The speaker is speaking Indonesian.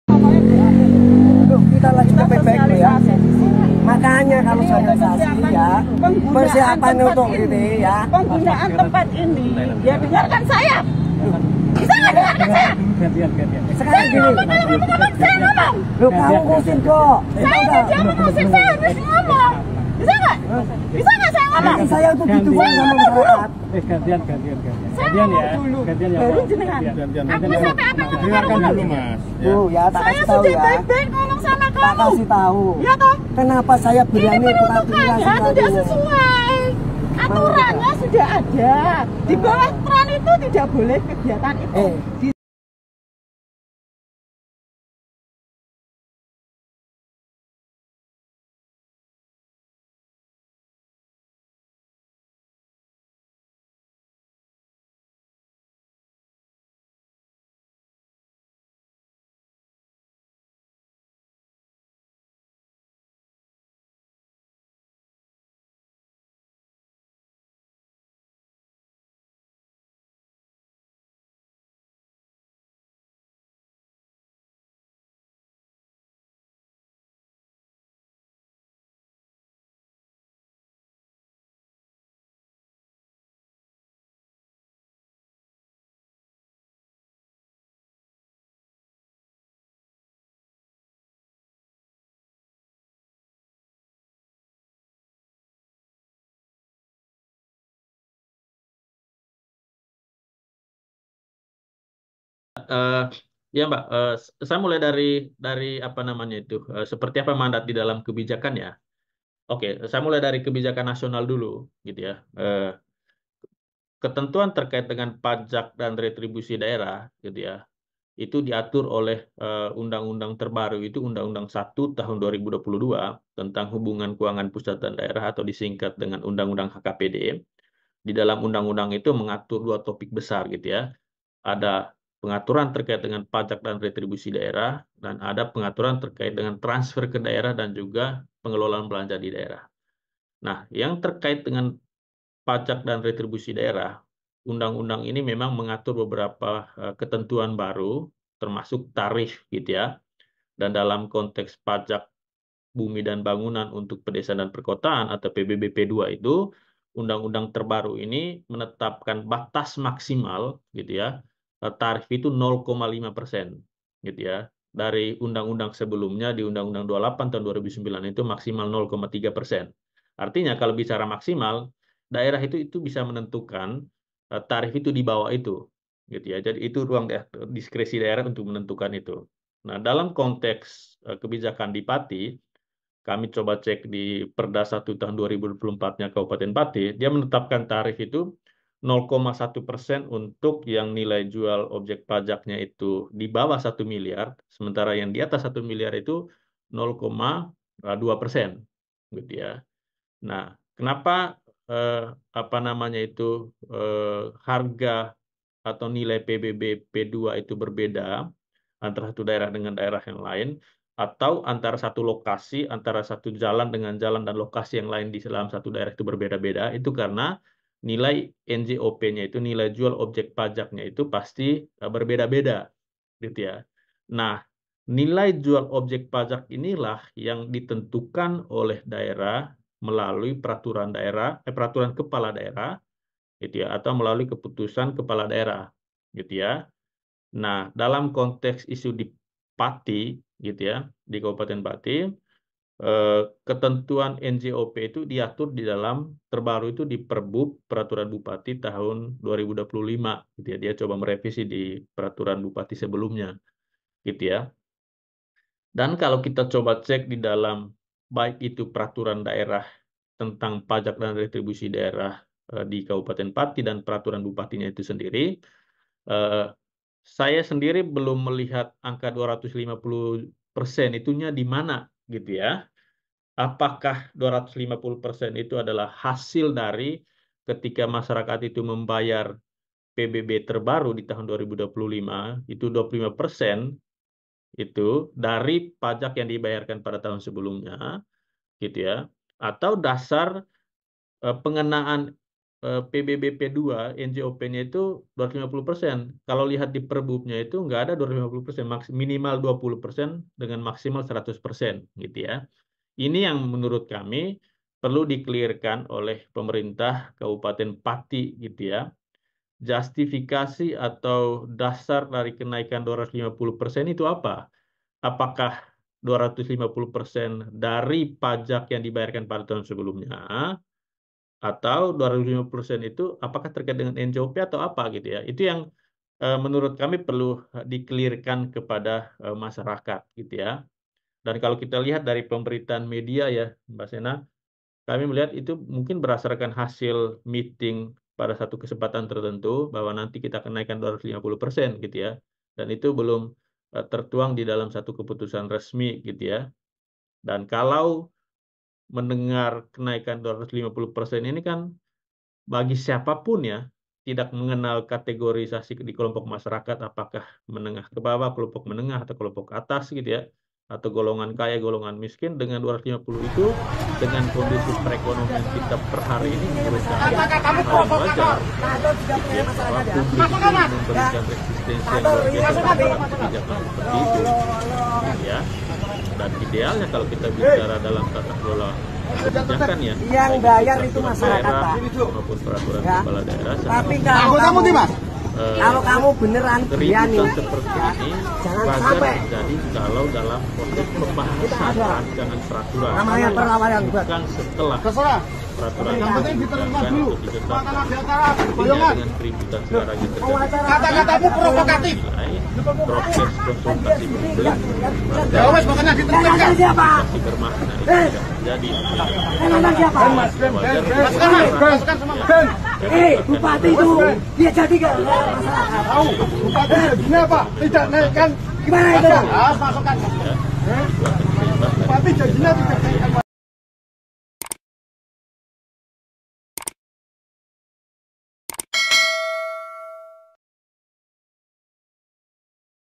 Kita lagi baik-baik loh ya. Makanya kalau sosialisasi ya, persiapan untuk ini ya. Penggunaan tempat ini, ya dengarkan saya. Bisa nggak dengarkan saya? Sekarang gini. Saya ngomong. Lu kamu ngusin kok. Saya tidak mengusir, saya harus ngomong. Bisa nggak? Bisa nggak saya ngomong? Saya untuk didukung sama masyarakat. Gantian ya. Gantian ya. Baru jenengan. Aku sampai apa Dengarkan dulu, Mas. Bu, ya tak Saya kasih tahu sudah ya. baik-baik ngomong sama Tak kamu. kasih tahu. Ya toh? Kenapa saya Ini berani buka penuntukannya tidak sesuai. Aturannya sudah ada. Di bawah peran itu tidak boleh kegiatan itu. Ya Mbak, saya mulai dari apa namanya itu, seperti apa mandat di dalam kebijakan ya. Oke, saya mulai dari kebijakan nasional dulu, gitu ya. Ketentuan terkait dengan pajak dan retribusi daerah, gitu ya, itu diatur oleh undang-undang terbaru itu Undang-Undang 1 tahun 2022 tentang hubungan keuangan pusat dan daerah atau disingkat dengan Undang-Undang HKPD. Di dalam undang-undang itu mengatur dua topik besar, gitu ya. Ada pengaturan terkait dengan pajak dan retribusi daerah, dan ada pengaturan terkait dengan transfer ke daerah dan juga pengelolaan belanja di daerah. Nah, yang terkait dengan pajak dan retribusi daerah, undang-undang ini memang mengatur beberapa ketentuan baru, termasuk tarif gitu ya. Dan dalam konteks pajak bumi dan bangunan untuk pedesaan dan perkotaan atau PBBP 2 itu, undang-undang terbaru ini menetapkan batas maksimal gitu ya, tarif itu 0,5% gitu ya. Dari undang-undang sebelumnya di Undang-Undang 28 tahun 2009 itu maksimal 0,3%. Artinya kalau bicara maksimal, daerah itu bisa menentukan tarif itu di bawah itu gitu ya. Jadi itu ruang diskresi daerah untuk menentukan itu. Nah, dalam konteks kebijakan di Pati, kami coba cek di Perda 1 tahun 2024-nya Kabupaten Pati, dia menetapkan tarif itu 0,1% untuk yang nilai jual objek pajaknya itu di bawah 1 miliar, sementara yang di atas 1 miliar itu 0,2%, gitu ya. Nah, kenapa apa namanya itu harga atau nilai PBB P2 itu berbeda antara satu daerah dengan daerah yang lain, atau antara satu lokasi, antara satu jalan dengan jalan dan lokasi yang lain di dalam satu daerah itu berbeda-beda, itu karena nilai NJOP-nya itu, nilai jual objek pajaknya itu pasti berbeda-beda, gitu ya. Nah, nilai jual objek pajak inilah yang ditentukan oleh daerah melalui peraturan kepala daerah, gitu ya, atau melalui keputusan kepala daerah, gitu ya. Nah, dalam konteks isu di Pati, gitu ya, di Kabupaten Pati, ketentuan NJOP itu diatur di dalam terbaru itu di Perbub Peraturan Bupati tahun 2025, gitu ya. Dia coba merevisi di peraturan bupati sebelumnya, gitu ya. Dan kalau kita coba cek di dalam baik itu peraturan daerah tentang pajak dan retribusi daerah di Kabupaten Pati dan peraturan bupatinya itu sendiri, saya sendiri belum melihat angka 250% itunya di mana, gitu ya. Apakah 250% itu adalah hasil dari ketika masyarakat itu membayar PBB terbaru di tahun 2025, itu 25% itu dari pajak yang dibayarkan pada tahun sebelumnya, gitu ya, atau dasar pengenaan PBBP 2 NJOP-nya itu 250%. Kalau lihat di Perbubnya itu nggak ada 250%, minimal 20% dengan maksimal 100% gitu ya. Ini yang menurut kami perlu dikelirkan oleh pemerintah Kabupaten Pati gitu ya. Justifikasi atau dasar dari kenaikan 250% itu apa? Apakah 250% dari pajak yang dibayarkan pada tahun sebelumnya, atau 250% itu apakah terkait dengan NJOP atau apa gitu ya. Itu yang menurut kami perlu dikelirkan kepada masyarakat gitu ya. Dan kalau kita lihat dari pemberitaan media ya Mbak Sena, kami melihat itu mungkin berdasarkan hasil meeting pada satu kesempatan tertentu bahwa nanti kita kenaikan 250% gitu ya. Dan itu belum tertuang di dalam satu keputusan resmi gitu ya. Dan kalau mendengar kenaikan 250% ini kan bagi siapapun ya, tidak mengenal kategorisasi di kelompok masyarakat, apakah menengah ke bawah, kelompok menengah, atau kelompok atas gitu ya, atau golongan kaya, golongan miskin, dengan 250 itu, dengan kondisi perekonomian kita per hari ini, menurut kami hal wajar, gitu ya, bahwa publik itu memberikan resistensi yang luar biasa terhadap kebijakan seperti itu, gitu ya. Dan idealnya kalau kita bicara dalam tata kelola kebijakan ya, yang bayar itu masyarakat daerah, Pak, maupun peraturan ya. kepala daerah. Tapi kalau kamu beneran berani seperti ini jangan wajar sampai terjadi kalau dalam proses pembahasan rancangan peraturan, namanya perlawanan buat bukan setelah peraturan Yang penting diterima ditetapkan dulu. atau ditetapkan. Makanan di antara Artinya boyongan. dengan keributan sekarang yang terjadi, Kata-katamu provokatif. proses konsultasi publik Ya wes makanya ditertibkan. siapa? masih bermakna itu tidak terjadi. Enak siapa? Wajar Masukkan mas, masukkan semua. Bupati itu dia jadi gak masyarakat. Tahu, bupati gajinya apa? Tidak naikkan. Gimana itu? Masukkan. Bupati gajinya tidak